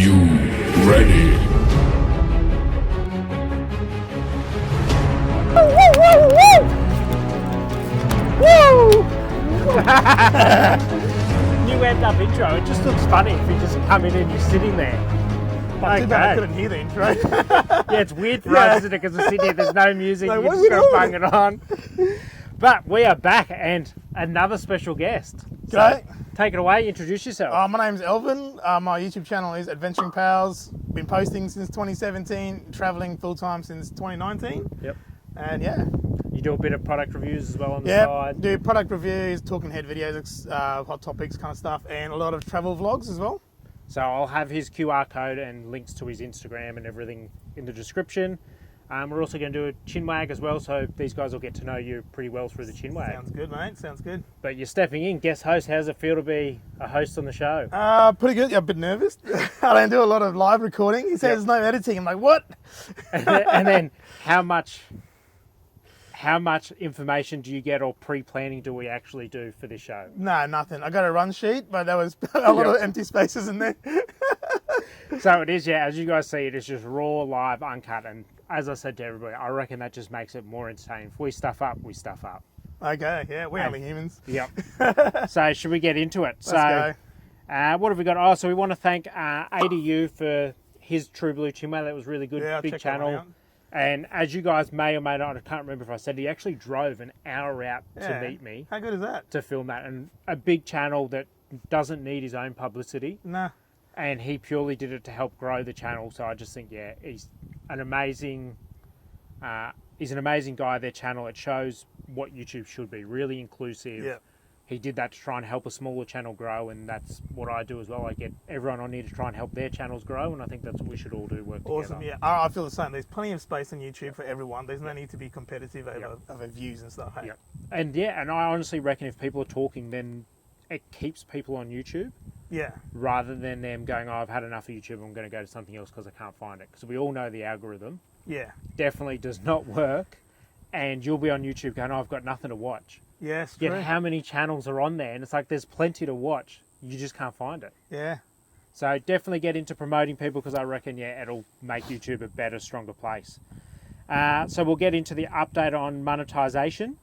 you ready? New amped up intro. It just looks funny if you just come in and you're sitting there. Not too bad I couldn't hear the intro. Yeah, it's weird for us, isn't it? Because we're sitting here, there's no music, No, you what just are we got to doing? bang it on. But we are back and another special guest. So Okay. take it away, introduce yourself. My name's Elvin. My YouTube channel is Adventuring Pals. Been posting since 2017, traveling full time since 2019. Yep. And yeah. You do a bit of product reviews as well on the Yeah, side. do product reviews, talking head videos, hot topics kind of stuff, and a lot of travel vlogs as well. So I'll have his QR code and links to his Instagram and everything in the description. We're also going to do a chinwag as well, so these guys will get to know you pretty well through the chinwag. Sounds good, mate. Sounds good. But you're stepping in, guest host. How does it feel to be a host on the show? Pretty good. Yeah, a bit nervous. I don't do a lot of live recording. He says there's no editing. I'm like, what? And then how much information do you get or pre-planning do we actually do for this show? No, nothing. I got a run sheet, but there was a lot of empty spaces in there. So it is, yeah, as you guys see, it is just raw, live, uncut. And as I said to everybody, I reckon that just makes it more entertaining. If we stuff up, we stuff up. Okay, yeah, we're only humans. Yep. So should we get into it? Let's go. What have we got? Oh, so we want to thank ADU for his True Blue Chinwag. That was really good, Yeah, big check that one channel. out. And as you guys may or may not, I can't remember if I said, he actually drove an hour out to Yeah. meet me How good is that? to film that. And a big channel that doesn't need his own publicity. Nah. And he purely did it to help grow the channel. So I just think, yeah, he's an amazing guy. Their channel, it shows what YouTube should be, really inclusive. Yeah. He did that to try and help a smaller channel grow, and that's what I do as well. I get everyone on here to try and help their channels grow, and I think that's what we should all do, work Awesome, together. yeah. I feel the same. There's plenty of space on YouTube for everyone. There's no need to be competitive over views and stuff. Hey? Yep. And yeah, and I honestly reckon if people are talking, then it keeps people on YouTube Yeah. rather than them going, oh, I've had enough of YouTube, I'm going to go to something else because I can't find it. Because we all know the algorithm Yeah. definitely does not work, and you'll be on YouTube going, oh, I've got nothing to watch. Yes, Yet true. how many channels are on there? And it's like there's plenty to watch. You just can't find it. Yeah. So definitely get into promoting people because I reckon, yeah, it'll make YouTube a better, stronger place. So we'll get into the update on monetization.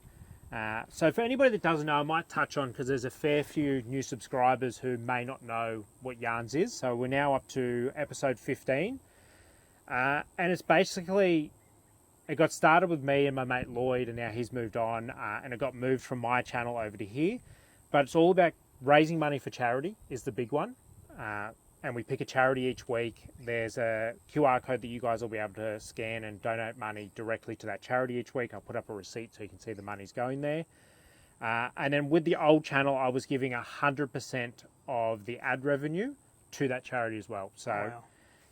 So for anybody that doesn't know, I might touch on, because there's a fair few new subscribers who may not know what Yarns is. So we're now up to episode 15. And it's basically, it got started with me and my mate Lloyd, and now he's moved on, and it got moved from my channel over to here. But it's all about raising money for charity is the big one. And we pick a charity each week. There's a QR code that you guys will be able to scan and donate money directly to that charity each week. I'll put up a receipt so you can see the money's going there. And then with the old channel, I was giving 100% of the ad revenue to that charity as well. So Wow.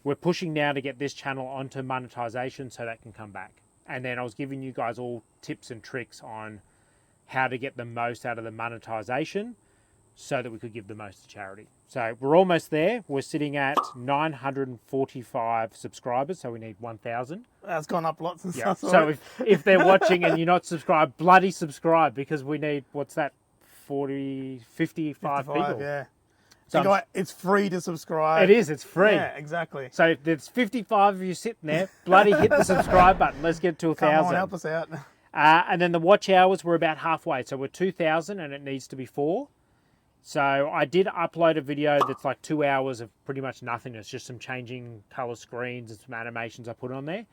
we're pushing now to get this channel onto monetization so that can come back. And then I was giving you guys all tips and tricks on how to get the most out of the monetization so that we could give the most to charity. So we're almost there. We're sitting at 945 subscribers, so we need 1,000. That's gone up lots and Yeah. stuff. So if they're watching and you're not subscribed, bloody subscribe, because we need, what's that, 55 people. Yeah. So So it's free to subscribe. it is, it's free. Yeah, exactly. So if there's 55 of you sitting there, bloody hit the subscribe button. Let's get to Come 1,000. on, help us out. And then the watch hours, we're about halfway. So we're 2,000 and it needs to be 4. So I did upload a video that's like 2 hours of pretty much nothing. It's just some changing color screens and some animations I put on there.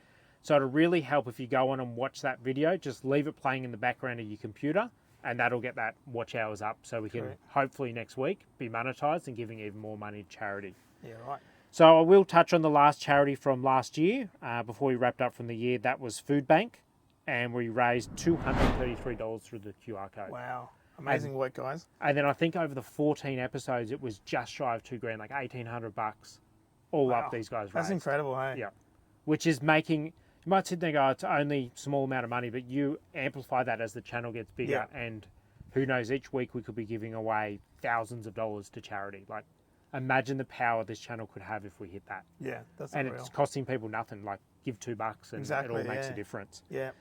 So it'll really help if you go on and watch that video. Just leave it playing in the background of your computer, and that'll get that watch hours up so we can Correct. hopefully next week be monetized and giving even more money to charity. Yeah, right. So I will touch on the last charity from last year before we wrapped up from the year. That was Food Bank, and we raised $233 through the QR code. Wow. Amazing work, guys. And then I think over the 14 episodes, it was just shy of $2,000, like $1,800 all Wow. up these guys That's raised. incredible, hey? Yeah, which is making, you might sit there and go, it's only a small amount of money, but you amplify that as the channel gets bigger, Yeah. and who knows, each week we could be giving away thousands of dollars to charity. Like, imagine the power this channel could have if we hit that. Yeah, that's And unreal. it's costing people nothing, like give $2 and Exactly, it all makes a yeah. difference. Yeah.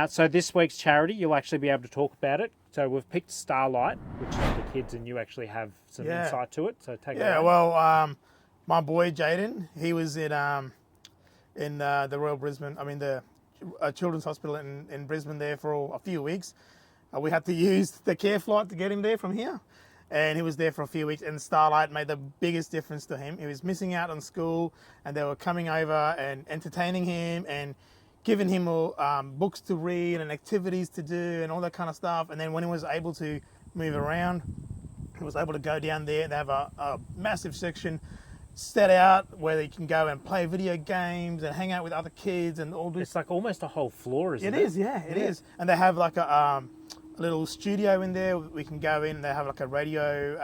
So this week's charity, you'll actually be able to talk about it. So we've picked Starlight, which is for the kids, and you actually have some Yeah. insight to it. So take it Yeah, away. well, my boy Jaden, he was in the Royal Brisbane, the Children's Hospital in Brisbane there for a few weeks. We had to use the care flight to get him there from here. And he was there for a few weeks, and Starlight made the biggest difference to him. He was missing out on school, and they were coming over and entertaining him and giving him books to read and activities to do and all that kind of stuff. And then when he was able to move around, he was able to go down there and they have a massive section set out where they can go and play video games and hang out with other kids and all this. It's like almost a whole floor, isn't it? It is, yeah, it is. And they have like a little studio in there. We can go in. They have like a radio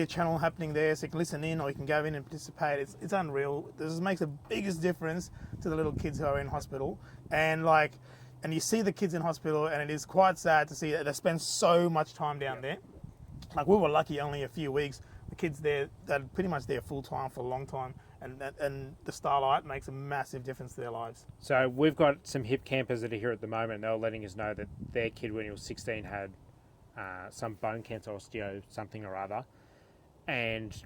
channel happening there, so you can listen in or you can go in and participate. It's unreal. This makes the biggest difference to the little kids who are in hospital. And you see the kids in hospital, and it is quite sad to see that they spend so much time down there. Like, we were lucky only a few weeks. The kids there, they're pretty much there full time for a long time, and the Starlight makes a massive difference to their lives. So we've got some hip campers that are here at the moment. They were letting us know that their kid, when he was 16, had some bone cancer, osteo something or other, and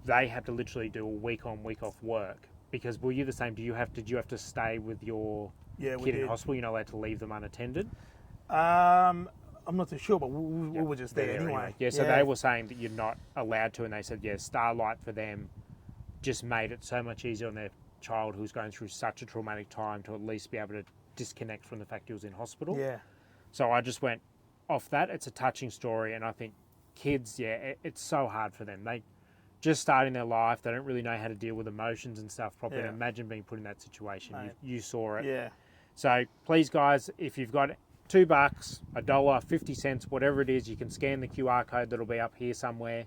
they had to literally do a week on, week off work. Because were you the same? Did you have to stay with your kid in hospital? You're not allowed to leave them unattended? I'm not too sure, but we were just there anyway. Yeah, so they were saying that you're not allowed to, and they said, Starlight for them just made it so much easier on their child who's going through such a traumatic time to at least be able to disconnect from the fact he was in hospital. Yeah. So I just went off that. It's a touching story, and I think kids, it's so hard for them. They just starting their life, they don't really know how to deal with emotions and stuff properly. Yeah. Imagine being put in that situation. You saw it. Yeah. So please, guys, if you've got $2, $1, 50 cents, whatever it is, you can scan the QR code that'll be up here somewhere,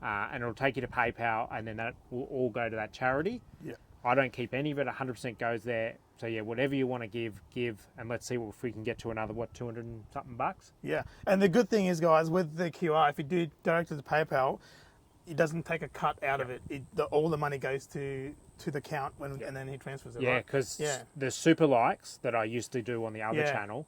and it'll take you to PayPal, and then that will all go to that charity. Yeah. I don't keep any of it; 100% goes there. So whatever you want to give, and let's see if we can get to another 200 and something bucks. Yeah, and the good thing is, guys, with the QR, if you do direct to the PayPal, it doesn't take a cut out of it. All the money goes to the account and then he transfers it. Yeah, right? because the super likes that I used to do on the other channel,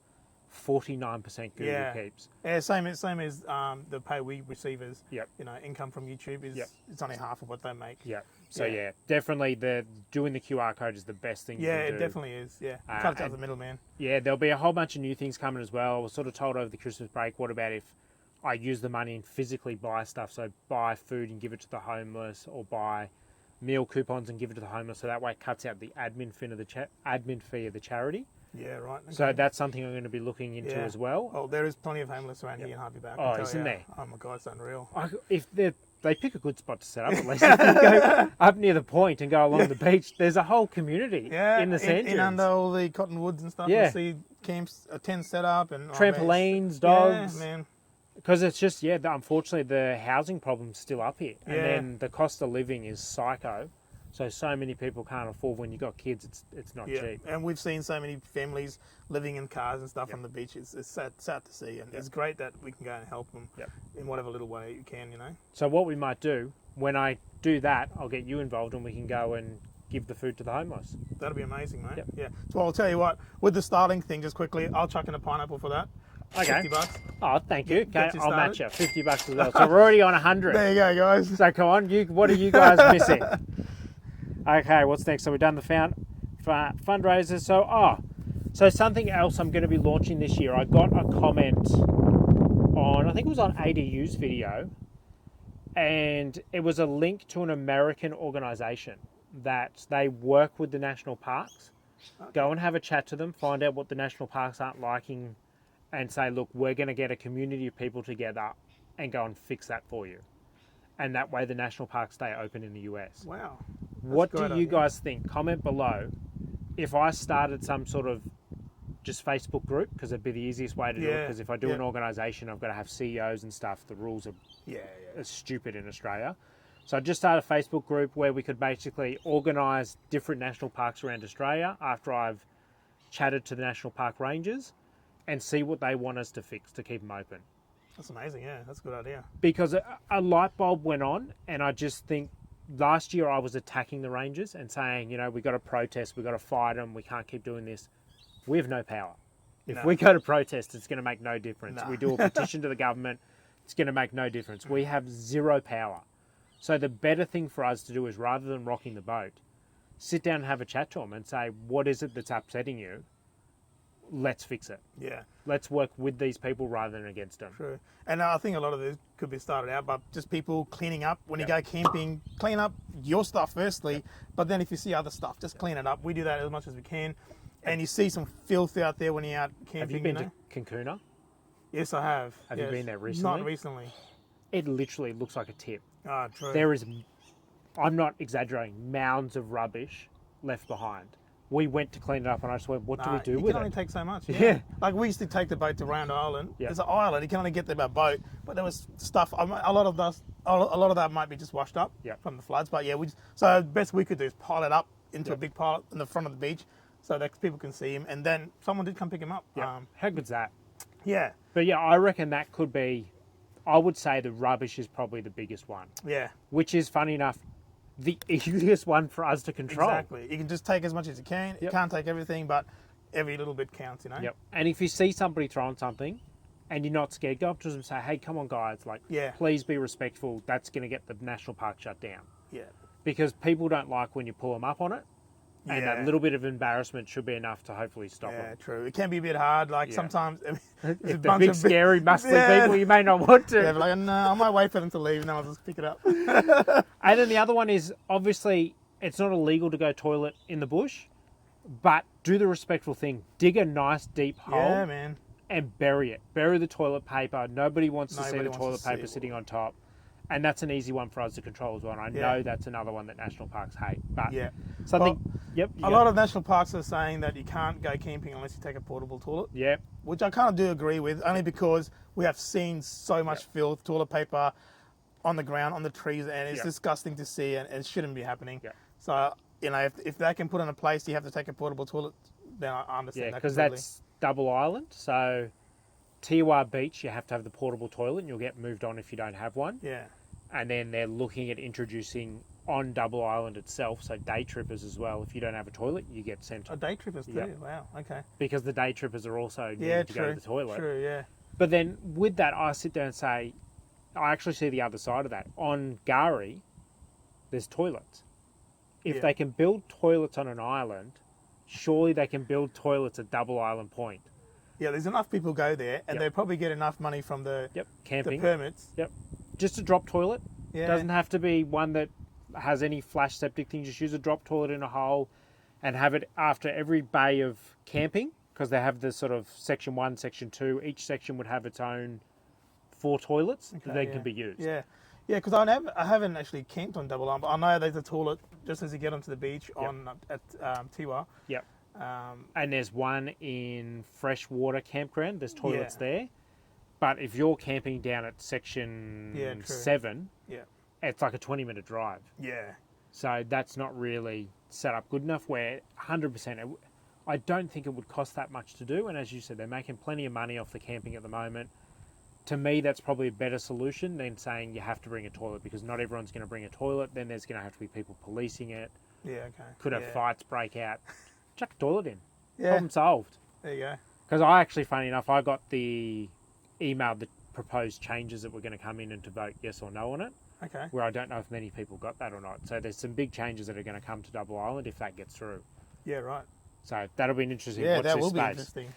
49% Google keeps. Yeah, same as the pay we receivers. Yep. Income from YouTube is it's only half of what they make. Yep. So definitely doing the QR code is the best thing you can do. Yeah, it definitely is. Yeah, cut out the middleman. Yeah, there'll be a whole bunch of new things coming as well. I was sort of told over the Christmas break, what about if I use the money and physically buy stuff? So buy food and give it to the homeless, or buy meal coupons and give it to the homeless. So that way it cuts out the admin fee of the charity. Yeah, right. Okay. So that's something I'm going to be looking into as well. Oh, there is plenty of homeless around here in Harvey Bay. Oh, isn't there? Oh my God, it's unreal. If they pick a good spot to set up, at least if you go up near the point and go along the beach, there's a whole community in the sand dunes. under all the cottonwoods and stuff. You see camps, tents set up and trampolines, dogs. Yeah, man. Because it's just, unfortunately the housing problem's still up here. And then the cost of living is psycho. So many people can't afford. When you've got kids, it's not cheap. And we've seen so many families living in cars and stuff on the beach. It's sad to see. And it's great that we can go and help them in whatever little way you can, So what we might do, when I do that, I'll get you involved and we can go and give the food to the homeless. That'll be amazing, mate. Yeah. So I'll tell you what, with the starting thing, just quickly, I'll chuck in a pineapple for that. Okay. $50. Oh, thank you. Okay, I'll match you. $50 as well. So we're already on 100. There you go, guys. So come on, what are you guys missing? Okay, what's next? So we've done the fundraisers. So something else I'm going to be launching this year. I got a comment on, I think it was on ADU's video, and it was a link to an American organisation that they work with the national parks. Okay. Go and have a chat to them, find out what the national parks aren't liking, and say, look, we're going to get a community of people together and go and fix that for you. And that way the national parks stay open in the US. Wow. What do you guys think? Comment below. If I started some sort of just Facebook group, because it'd be the easiest way to do it, because if I do an organisation, I've got to have CEOs and stuff. The rules are stupid in Australia. So I just started a Facebook group where we could basically organise different national parks around Australia after I've chatted to the national park rangers and see what they want us to fix to keep them open. That's amazing, that's a good idea. Because a light bulb went on, and I just think last year I was attacking the rangers and saying, we got to protest, we got to fight them, we can't keep doing this. We have no power. If we go to protest, it's going to make no difference. We do a petition to the government, it's going to make no difference. We have zero power. So the better thing for us to do is, rather than rocking the boat, sit down and have a chat to them and say, what is it that's upsetting you? Let's fix it. Yeah. Let's work with these people rather than against them. True. And I think a lot of this could be started out by just people cleaning up. When you go camping, clean up your stuff firstly, but then if you see other stuff, just clean it up. We do that as much as we can. And you see some filth out there when you're out camping. Have you been to Cancuna? Yes, I have. Have you been there recently? Not recently. It literally looks like a tip. Ah, true. There is, I'm not exaggerating, mounds of rubbish left behind. We went to clean it up and I just went, what do we do with it? You can only take so much. Yeah. Like we used to take the boat to Round Island. Yeah. There's an island, you can only get there by boat, but there was stuff, a lot of that might be just washed up from the floods, but yeah, so the best we could do is pile it up into a big pile in the front of the beach so that people can see him, and then someone did come pick him up. Yeah. How good's that? Yeah. But yeah, I reckon that could be, I would say the rubbish is probably the biggest one. Yeah. Which is, funny enough, the easiest one for us to control. Exactly. You can just take as much as you can. You can't take everything, but every little bit counts, you know? Yep. And if you see somebody throwing something and you're not scared, go up to them and say, hey, come on, guys, like, please be respectful. That's going to get the national park shut down. Yeah. Because people don't like when you pull them up on it. And that little bit of embarrassment should be enough to hopefully stop them. Yeah, true. It can be a bit hard. Like sometimes, if they're big, scary, muscly people, you may not want to. Yeah, but like, no, I might wait for them to leave and then I'll just pick it up. And then the other one is, obviously, it's not illegal to go toilet in the bush, but do the respectful thing. Dig a nice deep hole. Yeah, man. And bury it. Bury the toilet paper. Nobody wants to see the toilet paper sitting on top. And that's an easy one for us to control as well. And I know that's another one that national parks hate. But something... A lot of national parks are saying that you can't go camping unless you take a portable toilet. Yep. Which I kind of do agree with, only because we have seen so much filth, toilet paper on the ground, on the trees, and it's disgusting to see, and it shouldn't be happening. Yep. So, you know, if they can put in a place you have to take a portable toilet, then I understand that. Yeah, because that's double island. So, Tiwa Beach, you have to have the portable toilet, and you'll get moved on if you don't have one. Yeah. And then they're looking at introducing on Double Island itself, so day trippers as well. If you don't have a toilet, you get sent. Oh, day trippers too? Yep. Wow, okay. Because the day trippers are also needing to go to the toilet. True, yeah. But then with that, I sit there and say, I actually see the other side of that. On Gari, there's toilets. If they can build toilets on an island, surely they can build toilets at Double Island Point. Yeah, there's enough people go there, and they probably get enough money from the camping, the permits. Yep. Just a drop toilet. Yeah. Doesn't have to be one that has any flash septic thing. Just use a drop toilet in a hole and have it after every bay of camping, because they have the sort of section 1, section 2. Each section would have its own 4 toilets that then can be used. Yeah. Yeah, because I haven't actually camped on Double Island, but I know there's a toilet just as you get onto the beach at Tiwa. Yep. And there's one in freshwater campground. There's toilets there. But if you're camping down at section 7, it's like a 20-minute drive. Yeah. So that's not really set up good enough where 100%, I don't think it would cost that much to do. And as you said, they're making plenty of money off the camping at the moment. To me, that's probably a better solution than saying you have to bring a toilet, because not everyone's going to bring a toilet. Then there's going to have to be people policing it. Yeah, okay. Could have fights break out. Chuck a toilet in. Yeah. Problem solved. There you go. Because I actually, funny enough, I got the email that proposed changes that were going to come in and to vote yes or no on it. Okay. Where I don't know if many people got that or not. So there's some big changes that are going to come to Double Island if that gets through. Yeah, right. So that'll be an interesting watch this that will space. be interesting.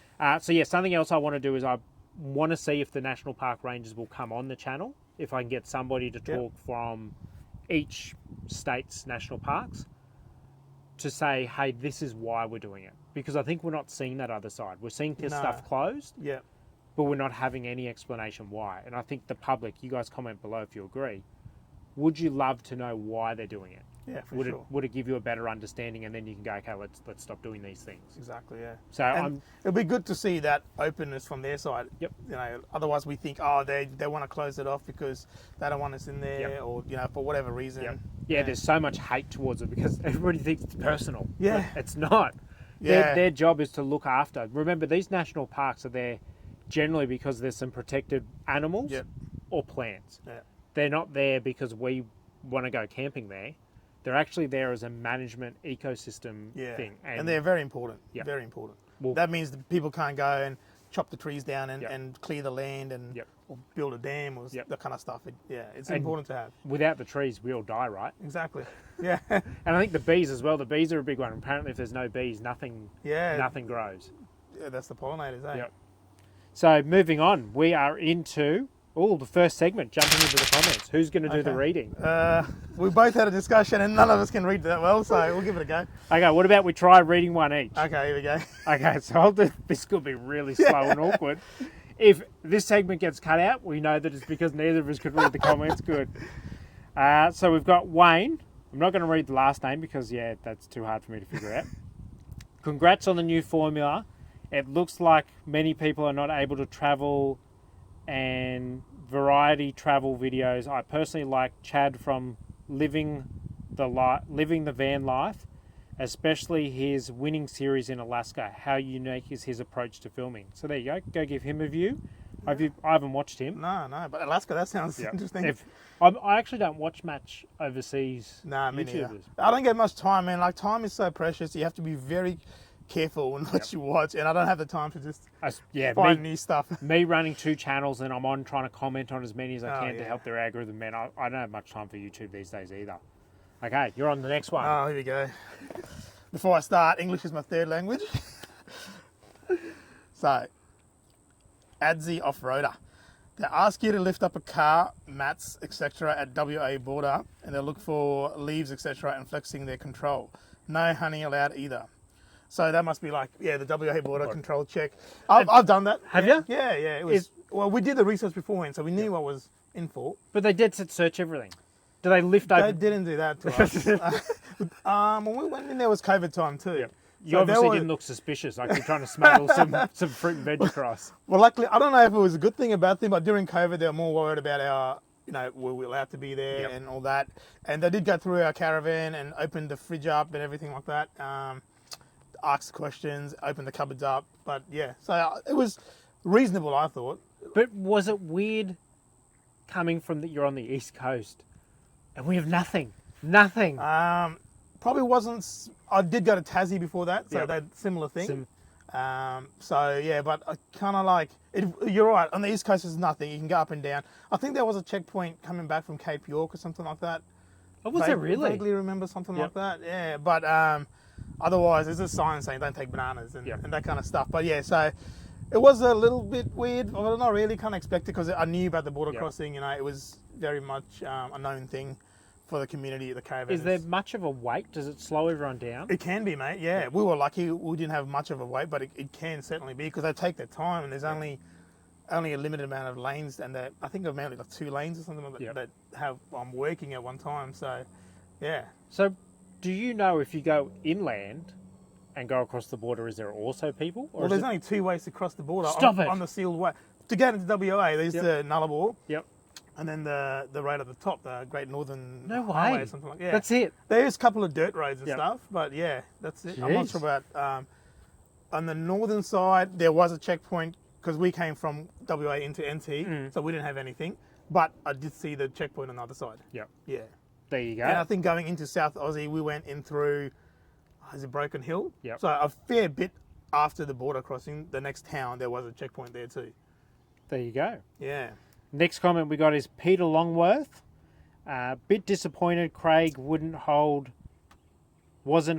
So yeah, something else I want to do is I want to see if the National Park Rangers will come on the channel. If I can get somebody to talk from each state's national parks to say, hey, this is why we're doing it. Because I think we're not seeing that other side. We're seeing this stuff closed. Yeah. But we're not having any explanation why. And I think the public, you guys comment below if you agree, would you love to know why they're doing it? Yeah, for sure. Would it give you a better understanding, and then you can go, okay, let's stop doing these things. Exactly, yeah. So it'll be good to see that openness from their side. Yep. You know, otherwise we think, oh, they want to close it off because they don't want us in there, or you know, for whatever reason. Yep. Yeah, there's so much hate towards it because everybody thinks it's personal. Yeah, but it's not. Yeah. Their job is to look after. Remember, these national parks are there generally because there's some protected animals or plants. Yeah. They're not there because we want to go camping there. They're actually there as a management ecosystem thing. And they're very important. Yep. Very important. Well, that means that people can't go and chop the trees down and, Yep. and clear the land and Yep. or build a dam or Yep. that kind of stuff. It's And- important to have. Without the trees, we all die, right? Exactly. Yeah. And I think the bees as well. The bees are a big one. Apparently, if there's no bees, nothing grows. Yeah, that's the pollinators, eh? Yep. So moving on, we are into the first segment, jumping into the comments. Who's going to do the Okay. reading? We both had a discussion and none of us can read that well, so we'll give it a go. Okay, what about we try reading one each? Okay, here we go. Okay, so I'll do, this could be really slow and awkward. If this segment gets cut out, we know that it's because neither of us could read the comments good. So we've got Wayne. I'm not going to read the last name because, that's too hard for me to figure out. Congrats on the new formula. It looks like many people are not able to travel and variety travel videos. I personally like Chad from living the van life, especially his winning series in Alaska. How unique is his approach to filming? So there you go. Go give him a view. I haven't watched him. No, but Alaska, that sounds interesting. I actually don't watch much overseas Nah, me neither. YouTubers. I don't get much time, man. Like, time is so precious. You have to be very careful in what you watch, and I don't have the time to just find new stuff. Me running 2 channels and I'm on trying to comment on as many as I Oh, can to yeah. help their algorithm, man. I don't have much time for YouTube these days either. Okay, you're on the next one. Oh, here we go. Before I start, English is my third language. So, Adzi Off-Roader. They ask you to lift up a car, mats, etc. at WA border, and they look for leaves, etc. and flexing their control. No honey allowed either. So that must be like, the WA border control check. I've done that. Have you? Yeah. It was. Well, we did the research beforehand, so we knew what was in for. But they did search everything. Do they lift over? They didn't do that to us. When we went in, there was COVID time too. Yep. You So obviously there was- didn't look suspicious, like you're trying to smuggle some fruit and veg across. Well, luckily, I don't know if it was a good thing or bad thing, but during COVID, they were more worried about our, were we allowed to be there and all that. And they did go through our caravan and opened the fridge up and everything like that. Asked questions, opened the cupboards up. But yeah, so it was reasonable, I thought. But was it weird coming from you're on the East Coast and we have nothing? Nothing. Probably wasn't. I did go to Tassie before that, so they had similar thing. But I kind of like it. You're right. On the East Coast, there's nothing. You can go up and down. I think there was a checkpoint coming back from Cape York or something like that. Oh, was there really? I vaguely remember something like that. Yeah, but otherwise, there's a sign saying don't take bananas and that kind of stuff. But yeah, so it was a little bit weird. Well, not really. Kind of expected because I knew about the border crossing. It was very much a known thing for the community, the caravan. Is there much of a wait? Does it slow everyone down? It can be, mate. Yeah, we were lucky. We didn't have much of a wait, but it can certainly be because they take their time, and there's only a limited amount of lanes, and I think I've only like 2 lanes or something like that that have working at one time. So, yeah. So, do you know if you go inland and go across the border, is there also people? Or Well, there's only 2 ways to cross the border on the sealed way. To get into WA, there's the Nullarbor. Yep. And then the road at the top, the Great Northern No Highway way. or something like that. Yeah. That's it. There's a couple of dirt roads and stuff, but yeah, that's it. I'm not Jeez. sure about... on the northern side, there was a checkpoint because we came from WA into NT, so we didn't have anything. But I did see the checkpoint on the other side. Yep. Yeah. There you go. And I think going into South Aussie, we went in through, is it Broken Hill? Yep. So a fair bit after the border crossing, the next town, there was a checkpoint there too. There you go. Yeah. Next comment we got is Peter Longworth. Bit disappointed Craig wasn't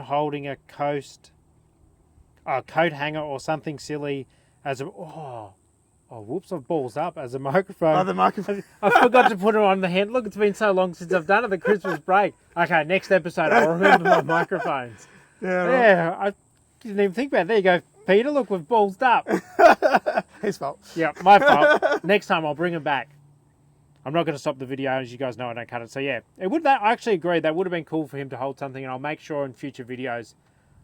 holding a coat hanger or something silly as a... whoops, I've balls up as a microphone. Oh, the microphone. I forgot to put it on the hand. Look, it's been so long since I've done it, the Christmas break. Okay, next episode, I'll remember my microphones. Yeah, I didn't even think about it. There you go, Peter. Look, we've ballsed up. His fault. Yeah, my fault. Next time, I'll bring him back. I'm not going to stop the video. As you guys know, I don't cut it. So, yeah, I actually agree. That would have been cool for him to hold something, and I'll make sure in future videos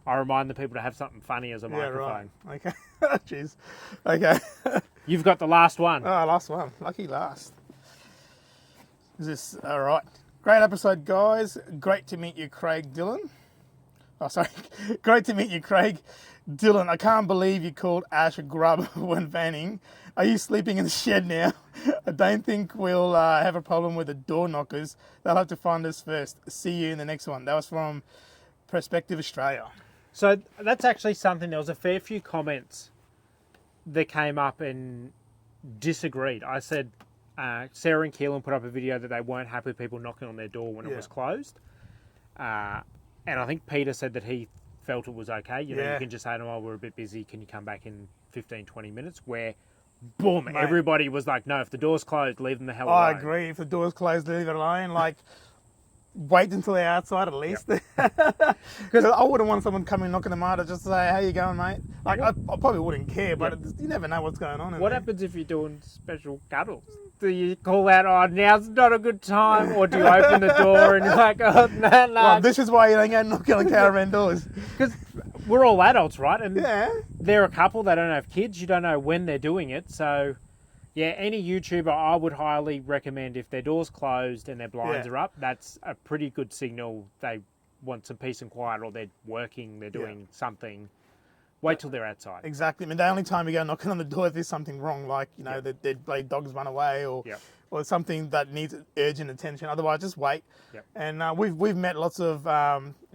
I remind the people to have something funny as a microphone. Right. Okay. Jeez. Okay. You've got the last one. Oh, last one. Lucky last. Is this all right? Great episode, guys. Great to meet you, Craig Dillon. Oh, sorry. Great to meet you, Craig Dillon. I can't believe you called Ash a grub when vanning. Are you sleeping in the shed now? I don't think we'll have a problem with the door knockers. They'll have to find us first. See you in the next one. That was from Perspective Australia. So that's actually something. There was a fair few comments that came up and disagreed. I said Sarah and Keelan put up a video that they weren't happy with people knocking on their door when it was closed. And I think Peter said that he felt it was okay. You know, you can just say to them, oh, we're a bit busy. Can you come back in 15, 20 minutes? Where, boom, mate, everybody was like, no, if the door's closed, leave them the hell alone. I agree. If the door's closed, leave it alone. Like, wait until they're outside at least. Because I wouldn't want someone coming knocking them out just to say, how you going, mate? Like, I probably wouldn't care, but you never know what's going on. What happens if you're doing special cuddles? Do you call out, oh, now's not a good time? Or do you open the door and you're like, oh, no. Well, this is why you don't go knocking on caravan doors. Because we're all adults, right? And they're a couple, they don't have kids, you don't know when they're doing it. So, yeah, any YouTuber I would highly recommend, if their door's closed and their blinds are up, that's a pretty good signal they want some peace and quiet, or they're working, they're doing something. Wait till they're outside. Exactly. I mean, the only time you go knocking on the door if there's something wrong, like, you know, their dogs run away or something that needs urgent attention. Otherwise, just wait. And we've met lots of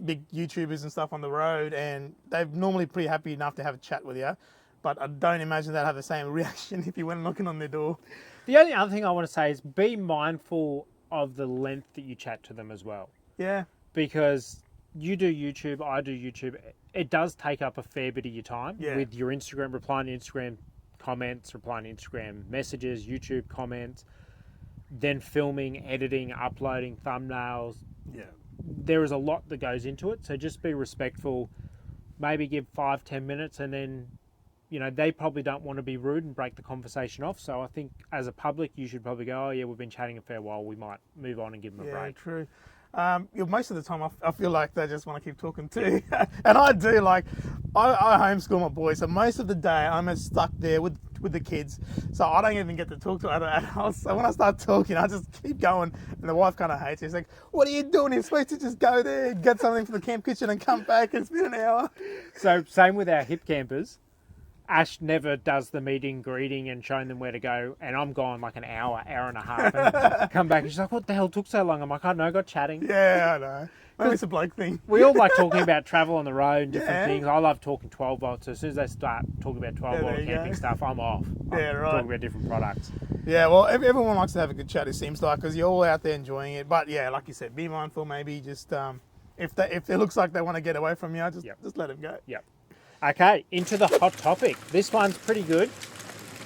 big YouTubers and stuff on the road, and they're normally pretty happy enough to have a chat with you. But I don't imagine they'd have the same reaction if you went knocking on their door. The only other thing I want to say is be mindful of the length that you chat to them as well. Yeah. Because you do YouTube, I do YouTube. It does take up a fair bit of your time with your Instagram, replying to Instagram comments, replying to Instagram messages, YouTube comments, then filming, editing, uploading thumbnails. Yeah. There is a lot that goes into it. So just be respectful. Maybe give 5-10 minutes, and then, you know, they probably don't want to be rude and break the conversation off. So I think as a public, you should probably go, oh, yeah, we've been chatting a fair while. We might move on and give them a break. Yeah, true. Most of the time, I feel like they just want to keep talking too. And I do, like, I homeschool my boys, so most of the day I'm just stuck there with the kids. So I don't even get to talk to other adults. So when I start talking, I just keep going. And the wife kind of hates it. She's like, what are you doing? You're supposed to just go there, get something from the camp kitchen and come back. It's been an hour. So same with our hip campers. Ash never does the meeting, greeting, and showing them where to go, and I'm gone like an hour and a half, and come back, and she's like, what the hell took so long? I'm like, I don't know, got chatting. Yeah, I know. Maybe it's a bloke thing. We all like talking about travel on the road and different things. I love talking 12 volts, so as soon as they start talking about 12 volt camping stuff, I'm off. I'm talking about different products. Yeah, well, everyone likes to have a good chat, it seems like, because you're all out there enjoying it. But yeah, like you said, be mindful, maybe just, if it looks like they want to get away from you, just let them go. Yep. Okay, into the hot topic. This one's pretty good.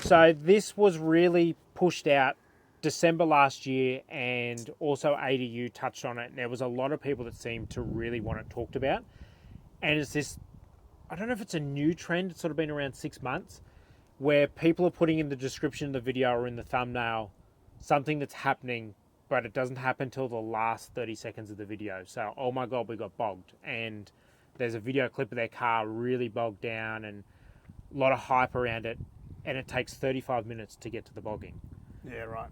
So this was really pushed out December last year, and also ADU touched on it. There was a lot of people that seemed to really want it talked about. And it's this, I don't know if it's a new trend, it's sort of been around 6 months, where people are putting in the description of the video or in the thumbnail something that's happening, but it doesn't happen till the last 30 seconds of the video. So, oh my God, we got bogged. And there's a video clip of their car really bogged down and a lot of hype around it, and it takes 35 minutes to get to the bogging. Yeah, right.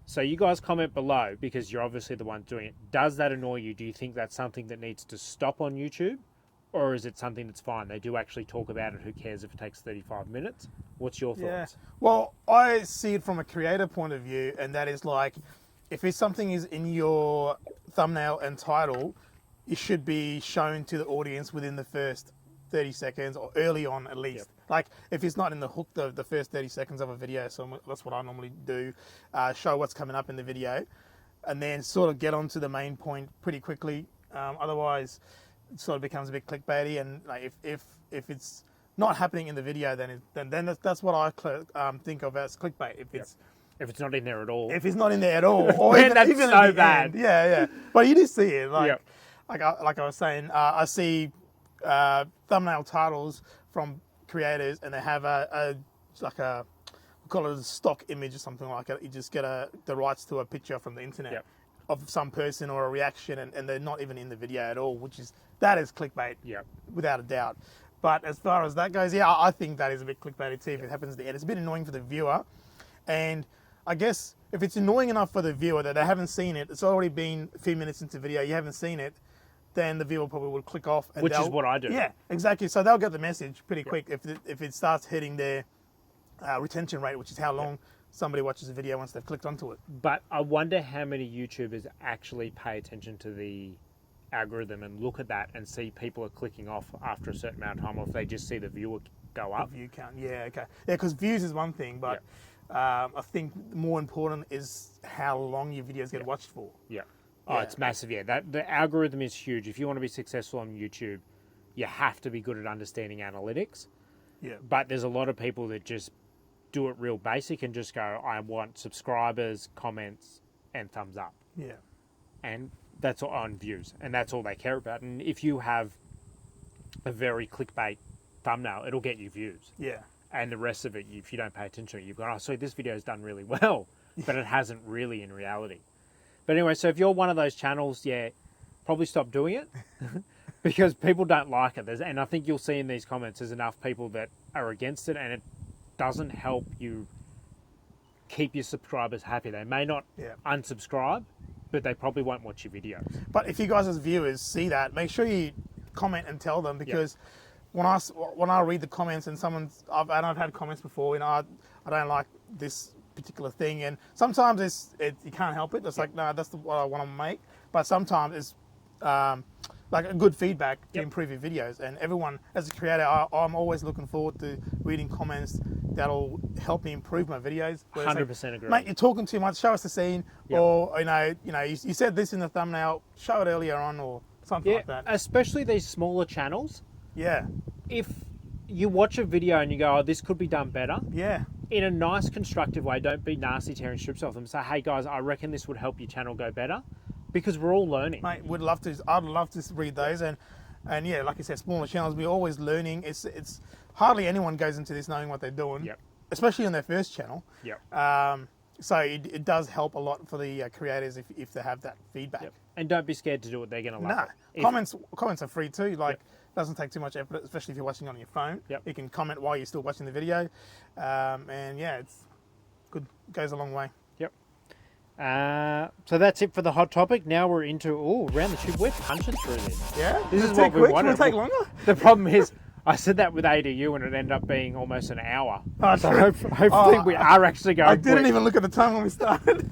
So you guys comment below, because you're obviously the ones doing it. Does that annoy you? Do you think that's something that needs to stop on YouTube? Or is it something that's fine? They do actually talk about it. Who cares if it takes 35 minutes? What's your thoughts? Yeah. Well, I see it from a creator point of view, and that is like, if it's something is in your thumbnail and title, it should be shown to the audience within the first 30 seconds or early on at least. Like, if it's not in the hook, the first 30 seconds of a video, so that's what I normally do, show what's coming up in the video, and then sort of get onto the main point pretty quickly. Otherwise, it sort of becomes a bit clickbaity, and like if it's not happening in the video, then that's what I think of as clickbait. If it's not in there at all. If it's not in there at all, or Man, that's even so bad. Yeah. But you do see it, like I was saying, I see thumbnail titles from creators, and they have we call it a stock image or something like it. You just get the rights to a picture from the internet of some person or a reaction, and they're not even in the video at all, that is clickbait, without a doubt. But as far as that goes, I think that is a bit clickbaity too if it happens at the end. It's a bit annoying for the viewer, and I guess if it's annoying enough for the viewer that they haven't seen it, it's already been a few minutes into the video, you haven't seen it, then the viewer probably will click off. And which is what I do. Yeah, exactly. So they'll get the message pretty quick if it starts hitting their retention rate, which is how long somebody watches a video once they've clicked onto it. But I wonder how many YouTubers actually pay attention to the algorithm and look at that and see people are clicking off after a certain amount of time, or if they just see the viewer go up. View count. Yeah, okay. Yeah, because views is one thing, but I think more important is how long your videos get watched for. Yeah. Oh, it's massive. Yeah, the algorithm is huge. If you want to be successful on YouTube, you have to be good at understanding analytics. Yeah. But there's a lot of people that just do it real basic and just go, I want subscribers, comments, and thumbs up. Yeah. And that's all on views. And that's all they care about. And if you have a very clickbait thumbnail, it'll get you views. Yeah. And the rest of it, if you don't pay attention to it, you've gone, oh, so this video's done really well. But it hasn't really in reality. But anyway, so if you're one of those channels, probably stop doing it. Because people don't like it. And I think you'll see in these comments there's enough people that are against it, and it doesn't help you keep your subscribers happy. They may not unsubscribe, but they probably won't watch your videos. But if you guys as viewers see that, make sure you comment and tell them, because when I read the comments and I've had comments before, I don't like this particular thing, and sometimes you can't help it. It's like, no, that's what I want to make. But sometimes it's like a good feedback to improve your videos. And everyone, as a creator, I'm always looking forward to reading comments that'll help me improve my videos. 100% agree. Mate, you're talking too much. Show us the scene, or you said this in the thumbnail. Show it earlier on, or something like that. Especially these smaller channels. Yeah. If you watch a video and you go, oh, this could be done better. Yeah. In a nice, constructive way. Don't be nasty tearing strips off them. Say, hey guys, I reckon this would help your channel go better, because we're all learning. Mate, I'd love to read those, and yeah, like you said, smaller channels, we're always learning. It's hardly anyone goes into this knowing what they're doing, especially on their first channel. So it does help a lot for the creators if they have that feedback. And don't be scared to do it. They're going to love it. Comments are free too. Doesn't take too much effort, especially if you're watching on your phone. You can comment while you're still watching the video, and it's good. Goes a long way. So that's it for the hot topic. Now we're into round the tube. We're punching through this. Yeah, this is what we wanted. Will it take longer? The problem is, I said that with ADU and it ended up being almost an hour. Oh, so hopefully we are actually going. I didn't even look at the time when we started.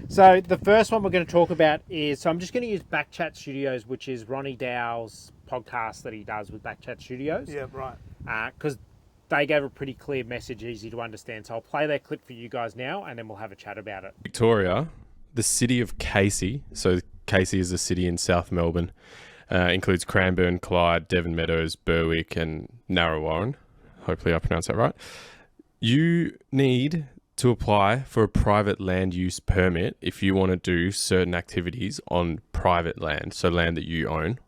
So the first one we're going to talk about is, so I'm just going to use Backchat Studios, which is Ronnie Dow's podcast that he does with Backchat Studios. Yeah, right. Because they gave a pretty clear message, easy to understand. So I'll play their clip for you guys now, and then we'll have a chat about it. Victoria, the city of Casey. So Casey is a city in South Melbourne. Includes Cranbourne, Clyde, Devon Meadows, Berwick, and Narrewarren. Hopefully I pronounced that right. You need to apply for a private land use permit if you want to do certain activities on private land, so land that you own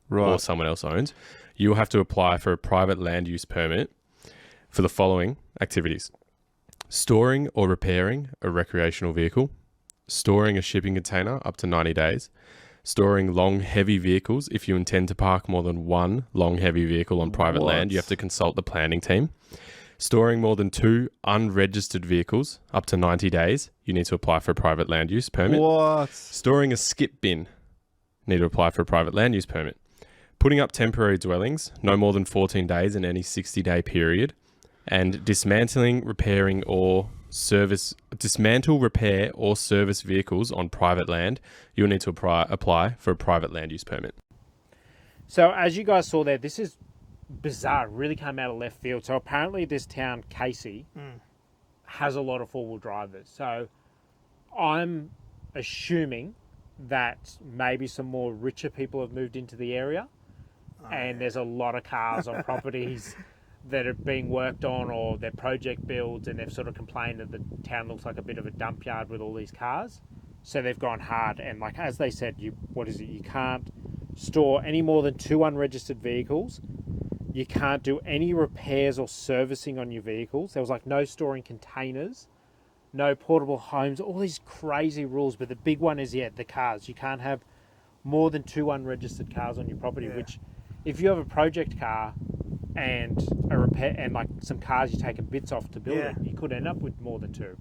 or someone else owns. You'll have to apply for a private land use permit for the following activities: storing or repairing a recreational vehicle, storing a shipping container up to 90 days, storing long, heavy vehicles. If you intend to park more than one long, heavy vehicle on private land, you have to consult the planning team. Storing more than 2 unregistered vehicles up to 90 days, you need to apply for a private land use permit. Storing a skip bin, need to apply for a private land use permit. Putting up temporary dwellings, no more than 14 days in any 60-day period. And dismantle, repair, or service vehicles on private land, you'll need to apply for a private land use permit. So as you guys saw there, this is bizarre. It really came out of left field. So apparently this town, Casey, has a lot of four-wheel drivers. So I'm assuming that maybe some more richer people have moved into the area, and there's a lot of cars on properties that are being worked on, or their project builds, and they've sort of complained that the town looks like a bit of a dump yard with all these cars. So they've gone hard, and like as they said, you can't store any more than 2 unregistered vehicles. You can't do any repairs or servicing on your vehicles. There was like no storing containers, no portable homes, all these crazy rules. But the big one is the cars. You can't have more than 2 unregistered cars on your property, which if you have a project car and a repair and like some cars you're taking bits off to build it, you could end up with more than 2.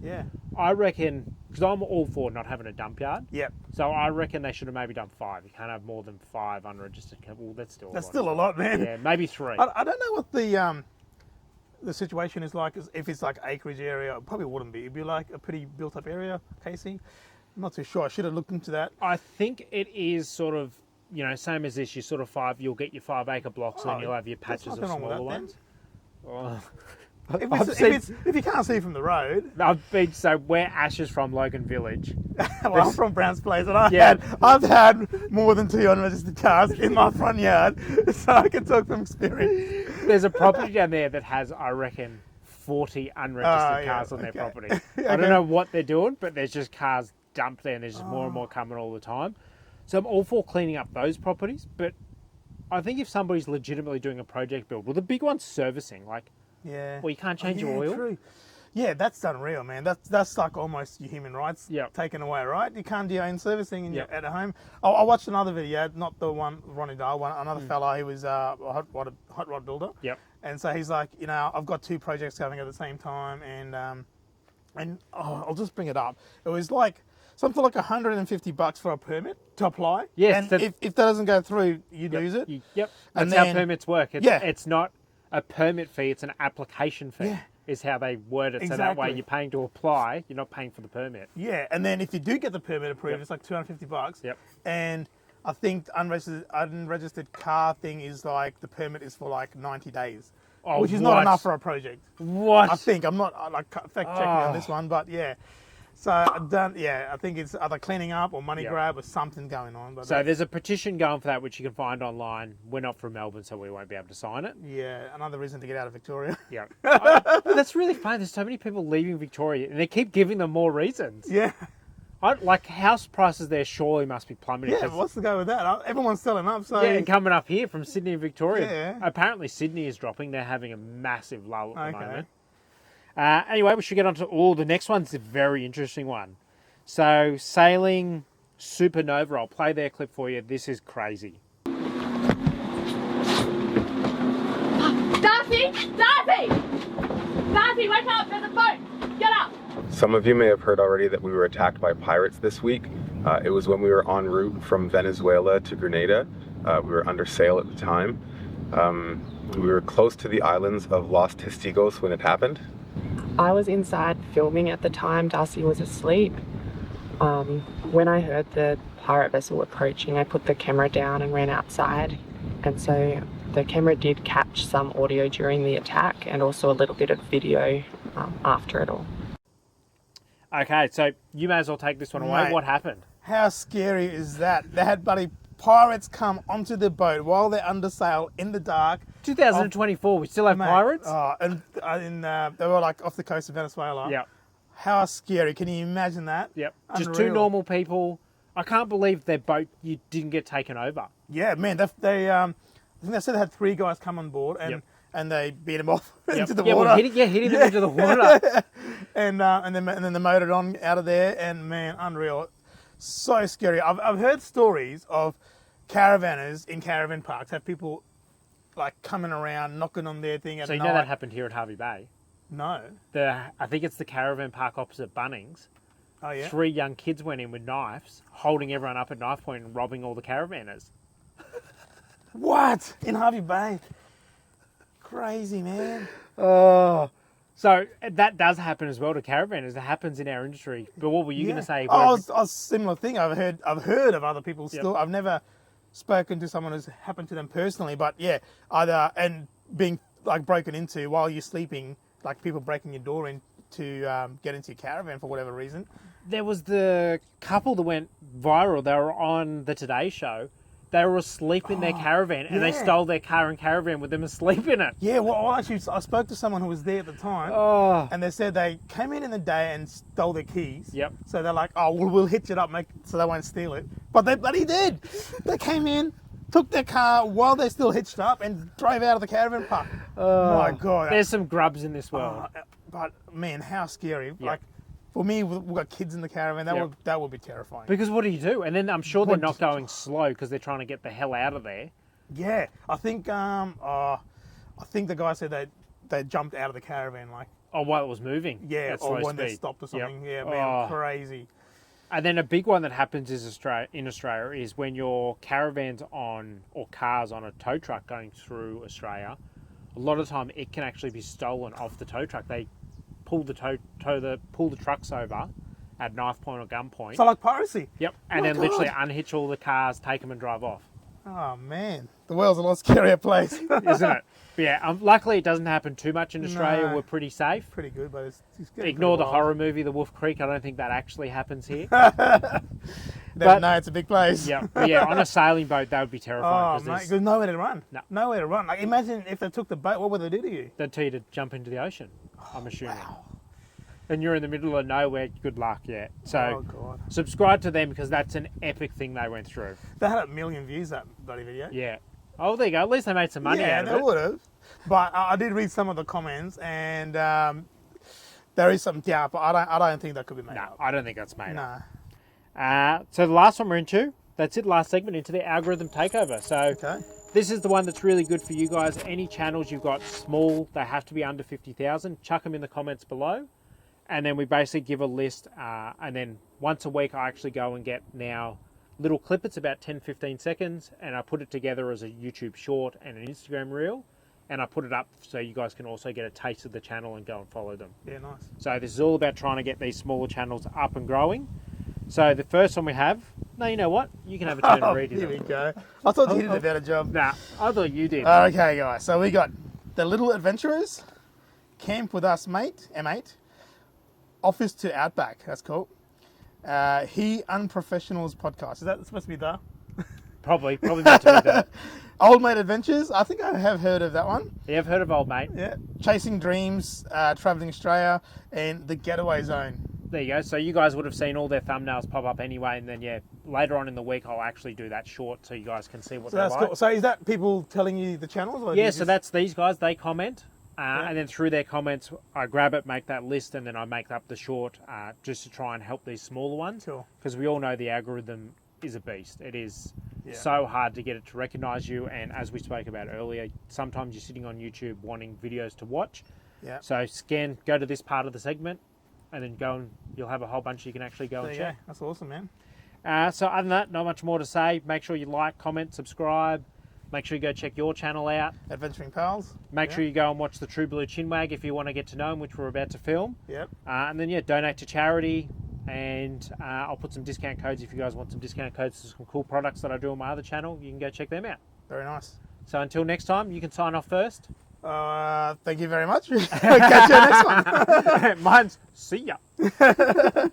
I reckon, because I'm all for not having a dump yard. So I reckon they should have maybe done 5. You can't have more than 5 unregistered cars. Well, that's still a lot, man. Yeah, maybe 3. I don't know what the situation is like. If it's like acreage area, it probably wouldn't be. It'd be like a pretty built up area, Casey. I'm not too sure. I should have looked into that. I think it is sort of, same as this. You sort of you'll get your 5-acre blocks, and then you'll have your patches of smaller ones. Oh. If you can't see from the road. So where Ash is from, Logan Village. Well, I'm from Brown's Place, and I've had more than 2 unregistered cars in my front yard, so I can talk from experience. There's a property down there that has, I reckon, 40 unregistered cars on their property. I don't know what they're doing, but there's just cars dumped there, and there's just more and more coming all the time. So I'm all for cleaning up those properties, but I think if somebody's legitimately doing a project build, well, the big one's servicing, like, well, you can't change your oil. True. Yeah, that's unreal, man. That's like almost your human rights taken away, right? You can't do your own servicing at home. I watched another video, not the one Ronnie Dahl one, another fella who was a hot rod builder. Yep. And so he's like, I've got 2 projects going at the same time, and I'll just bring it up. It was like something like $150 for a permit to apply. Yes. And if that doesn't go through, you lose it. That's how permits work. It's not a permit fee, it's an application fee. Is how they word it. So that way you're paying to apply, you're not paying for the permit. Yeah, and then if you do get the permit approved, it's like $250. Yep. And I think unregistered car thing is like the permit is for like 90 days, which is not enough for a project. What? I think I'm not fact checking on this one, but yeah. So I think it's either cleaning up or money grab or something going on. But so there's a petition going for that, which you can find online. We're not from Melbourne, so we won't be able to sign it. Yeah, another reason to get out of Victoria. Yeah. That's really funny. There's so many people leaving Victoria, and they keep giving them more reasons. Yeah. Like house prices there surely must be plummeting. Yeah, what's the go with that? Everyone's selling up. So and coming up here from Sydney and Victoria. Yeah. Apparently Sydney is dropping. They're having a massive lull at the moment. Anyway, we should get on to the next one's a very interesting one. So, sailing Supernova. I'll play their clip for you. This is crazy. Darcy! Darcy! Darcy, wake up! There's a boat! Get up! Some of you may have heard already that we were attacked by pirates this week. It was when we were en route from Venezuela to Grenada. We were under sail at the time. We were close to the islands of Los Testigos when it happened. I was inside filming at the time. Darcy was asleep. When I heard the pirate vessel approaching, I put the camera down and ran outside. And so the camera did catch some audio during the attack and also a little bit of video after it all. Okay, so you may as well take this one away. Mate, what happened? How scary is that? They had bloody pirates come onto the boat while they're under sail in the dark. 2024, we still have pirates? And they were like off the coast of Venezuela. Yep. How scary. Can you imagine that? Yep. Unreal. Just 2 normal people. I can't believe their boat didn't get taken over. Yeah, man. I think they said they had 3 guys come on board and they beat them off into the water. Well, hitting them into the water. and then they motored on out of there, and man, unreal. So scary. I've heard stories of caravanners in caravan parks have people like coming around, knocking on their thing at night. So you know that happened here at Harvey Bay? No. I think it's the caravan park opposite Bunnings. Oh, yeah? 3 young kids went in with knives, holding everyone up at knife point and robbing all the caravanners. What? In Harvey Bay? Crazy, man. Oh. So that does happen as well to caravanners. It happens in our industry. But what were you going to say? Oh, a similar thing. I've heard of other people still. I've never spoken to someone who's happened to them personally, but yeah, either and being like broken into while you're sleeping, like people breaking your door in to get into your caravan for whatever reason. There was the couple that went viral. They were on the Today Show. They were asleep in their caravan, and they stole their car and caravan with them asleep in it. Yeah, well, I spoke to someone who was there at the time, and they said they came in the day and stole their keys. Yep. So they're like, oh, we'll hitch it up, so they won't steal it. But they bloody did. They came in, took their car while they're still hitched up, and drove out of the caravan park. My God. There's some grubs in this world. But man, how scary! Yep. Like for me, we've got kids in the caravan. That would be terrifying. Because what do you do? And then I'm sure they're not going slow because they're trying to get the hell out of there. Yeah, I think the guy said they jumped out of the caravan like. Oh, while it was moving. Yeah, or when they stopped or something. Yep. Yeah, man, crazy. And then a big one that happens in Australia is when your caravan's or cars on a tow truck going through Australia. A lot of the time, it can actually be stolen off the tow truck. They pull the trucks over at knife point or gun point. So like piracy. Yep, and then literally unhitch all the cars, take them and drive off. Oh man, the world's a lot scarier place. isn't it? But yeah, luckily it doesn't happen too much in Australia. No. We're pretty safe. Pretty good, but it's getting Ignore the pretty wild. horror movie, The Wolf Creek. I don't think that actually happens here. No, it's a big place. Yeah, but yeah, on a sailing boat, that would be terrifying. Oh, 'cause mate, there's nowhere to run. No. Nowhere to run. Like, imagine if they took the boat, what would they do to you? they'd tell you to jump into the ocean, I'm assuming. And you're in the middle of nowhere, good luck, yeah. So Oh, God. subscribe to them because that's an epic thing they went through. They had 1 million views, that bloody video. Yeah. Oh, there you go. At least they made some money Yeah, out they of it. would have. But I did read some of the comments, and there is some doubt, but I don't think that could be made No, up. I don't think that's made up. Nah. So the last one we're into, that's it, last segment, into the algorithm takeover. So Okay. this is the one that's really good for you guys. Any channels you've got small, they have to be under 50,000, chuck them in the comments below. And then we basically give a list. And then once a week, I actually go and get now little clippets, about 10, 15 seconds. And I put it together as a YouTube short and an Instagram reel. And I put it up so you guys can also get a taste of the channel and go and follow them. Yeah, nice. So this is all about trying to get these smaller channels up and growing. So the first one we have, no, you know what? You can have a turn and read it. Here we go. I thought you did a better job. Nah, I thought you did. Okay, guys. So we got The Little Adventurers, Camp With Us Mate, M8, Office to Outback. That's cool. He Unprofessionals Podcast. Is that supposed to be the? Probably meant to be that. Old Mate Adventures. I think I have heard of that one. Yeah, I've heard of Old Mate. Yeah. Chasing Dreams, Traveling Australia, and The Getaway Zone. There you go. So you guys would have seen all their thumbnails pop up anyway, and then yeah, later on in the week I'll actually do that short so you guys can see what So they're that's like. cool. So is that people telling you the channels? Or do Yeah, you so just- that's these guys. They comment, and then through their comments, I grab it, make that list, and then I make up the short just to try and help these smaller ones. Cool. Because we all know the algorithm is a beast. It is so hard to get it to recognise you, and as we spoke about earlier, sometimes you're sitting on YouTube wanting videos to watch. Yeah. So go to this part of the segment, and then go and you'll have a whole bunch you can actually go There and you go. check. That's awesome, man. So other than that, not much more to say. Make sure you like, comment, subscribe. Make sure you go check your channel out. Adventuring Pals. Make sure you go and watch the True Blue Chinwag if you want to get to know him, which we're about to film. Yep. And then donate to charity. And I'll put some discount codes if you guys want some discount codes to some cool products that I do on my other channel. You can go check them out. Very nice. So until next time, you can sign off first. Thank you very much. Catch you next one. Mine's see ya.